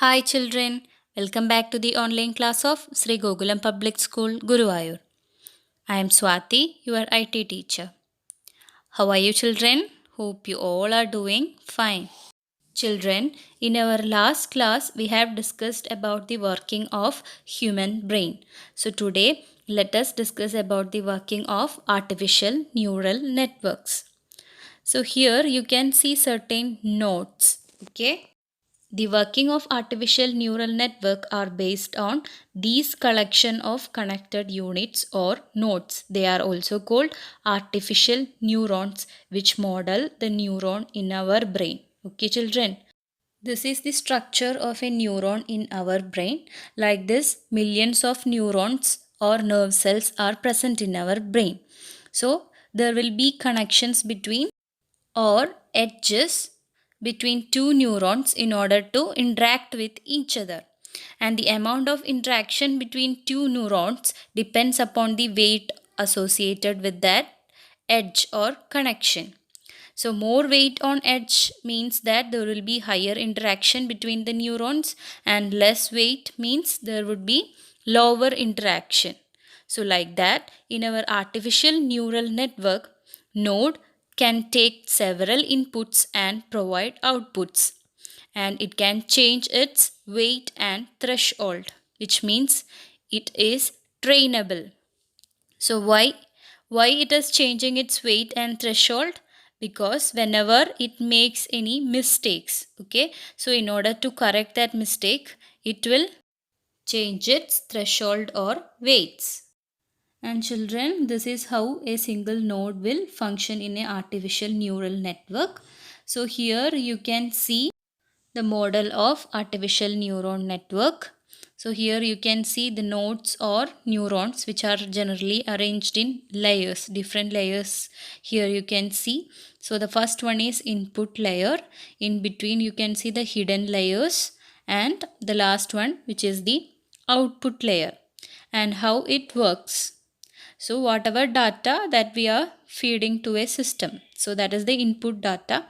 Hi children, welcome back to the online class of Sri Gokulam Public School, Guruvayur. I am Swati, your IT teacher. How are you children? Hope you all are doing fine. Children, in our last class we have discussed about the working of human brain. So today let us discuss about the working of artificial neural networks. So here you can see certain notes, okay? The working of artificial neural network are based on these collection of connected units or nodes. They are also called artificial neurons which model the neuron in our brain. Okay children. This is the structure of a neuron in our brain. Like this, millions of neurons or nerve cells are present in our brain. So there will be connections between or edges between two neurons in order to interact with each other. And the amount of interaction between two neurons depends upon the weight associated with that edge or connection. So more weight on edge means that there will be higher interaction between the neurons, and less weight means there would be lower interaction. So like that, in our artificial neural network, node can take several inputs and provide outputs, and it can change its weight and threshold, which means it is trainable. So why it is changing its weight and threshold? Because whenever it makes any mistakes, okay, so in order to correct that mistake, it will change its threshold or weights. And children, this is how a single node will function in a artificial neural network. So here you can see the model of artificial neuron network. So here you can see the nodes or neurons which are generally arranged in layers, different layers. Here you can see. So the first one is input layer. In between you can see the hidden layers, and the last one which is the output layer. And how it works. So whatever data that we are feeding to a system, so that is the input data.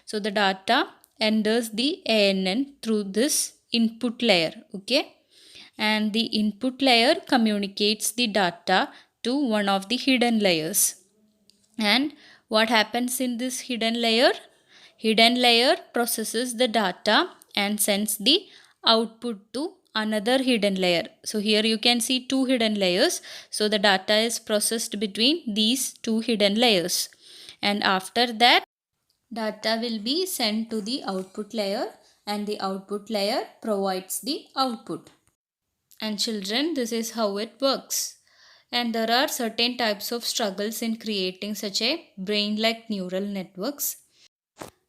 So the data enters the ANN through this input layer, okay? And the input layer communicates the data to one of the hidden layers. And what happens in this hidden layer? Hidden layer processes the data and sends the output to another hidden layer. So here you can see two hidden layers. So the data is processed between these two hidden layers. And after that, data will be sent to the output layer, and the output layer provides the output. And children, this is how it works. And there are certain types of struggles in creating such a brain-like neural networks,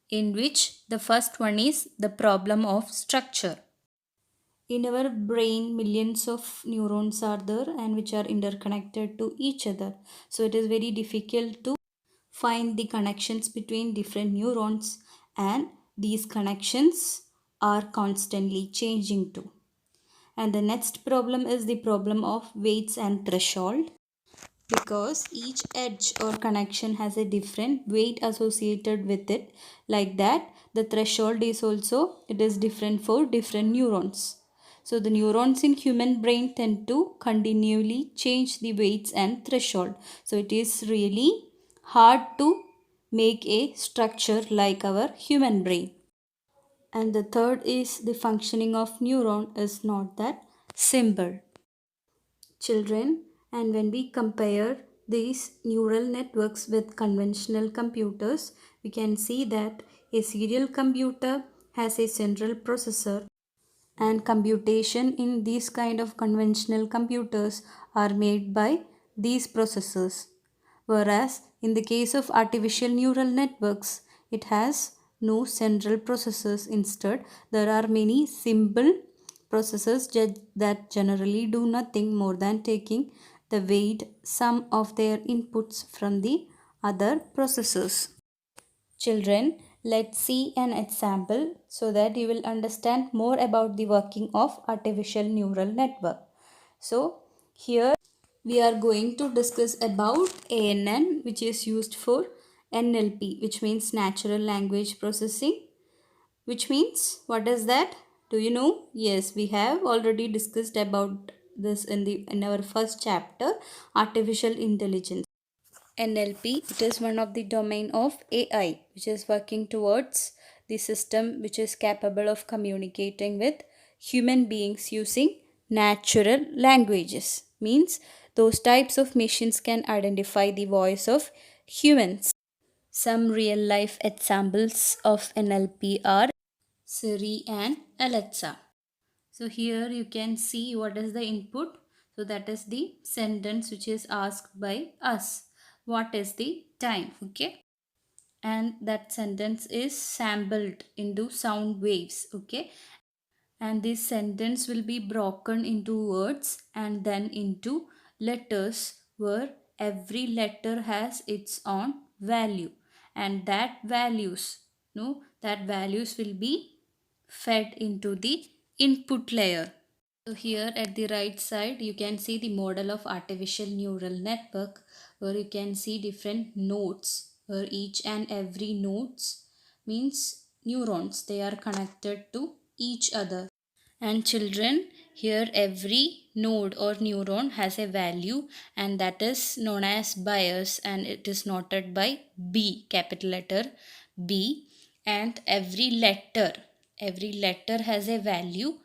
in which the first one is the problem of structure. In our brain, millions of neurons are there and which are interconnected to each other. So it is very difficult to find the connections between different neurons, and these connections are constantly changing too. And the next problem is the problem of weights and threshold, because each edge or connection has a different weight associated with it. Like that, the threshold is also, it is different for different neurons. So the neurons in human brain tend to continually change the weights and threshold. So it is really hard to make a structure like our human brain. And the third is the functioning of neuron is not that simple, children. And when we compare these neural networks with conventional computers, we can see that a serial computer has a central processor, and computation in these kind of conventional computers are made by these processors. Whereas in the case of artificial neural networks, it has no central processors. Instead, there are many simple processors that generally do nothing more than taking the weight sum of their inputs from the other processors. Children, let's see an example so that you will understand more about the working of artificial neural network. So, here we are going to discuss about ANN, which is used for NLP, which means natural language processing. Which means, what is that? Do you know? Yes, we have already discussed about this in our first chapter, artificial intelligence. NLP, it is one of the domain of AI, which is working towards the system which is capable of communicating with human beings using natural languages. Means those types of machines can identify the voice of humans. Some real life examples of NLP are Siri and Alexa. So here you can see what is the input. So that is the sentence which is asked by us. What is the time? Okay. And that sentence is sampled into sound waves. Okay. And this sentence will be broken into words and then into letters where every letter has its own value. And that values, no, that values will be fed into the input layer. So here at the right side you can see the model of artificial neural network where you can see different nodes where each and every nodes means neurons, they are connected to each other. And children, here every node or neuron has a value and that is known as bias and it is noted by B, capital letter B. And every letter has a value,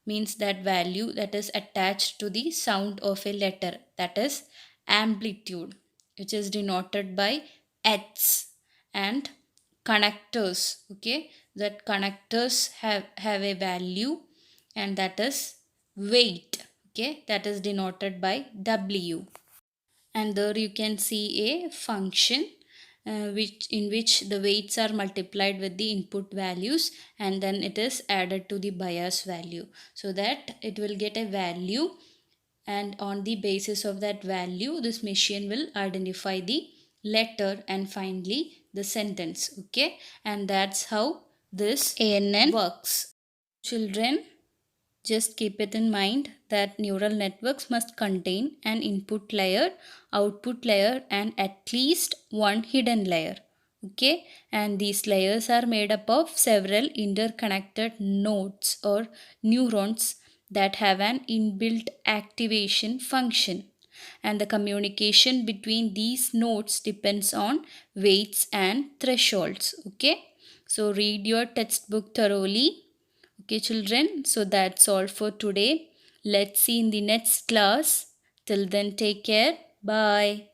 means that value that is attached to the sound of a letter, that is amplitude, which is denoted by H. And connectors, okay, that connectors have a value and that is weight, okay, that is denoted by W. And there you can see a function which the weights are multiplied with the input values and then it is added to the bias value so that it will get a value, and on the basis of that value this machine will identify the letter and finally the sentence. Okay, and that's how this ANN works. Children, just keep it in mind that neural networks must contain an input layer, output layer, and at least one hidden layer. Okay, and these layers are made up of several interconnected nodes or neurons that have an inbuilt activation function. And the communication between these nodes depends on weights and thresholds. Okay, so read your textbook thoroughly. Okay, children, so that's all for today. Let's see in the next class. Till then, take care. Bye.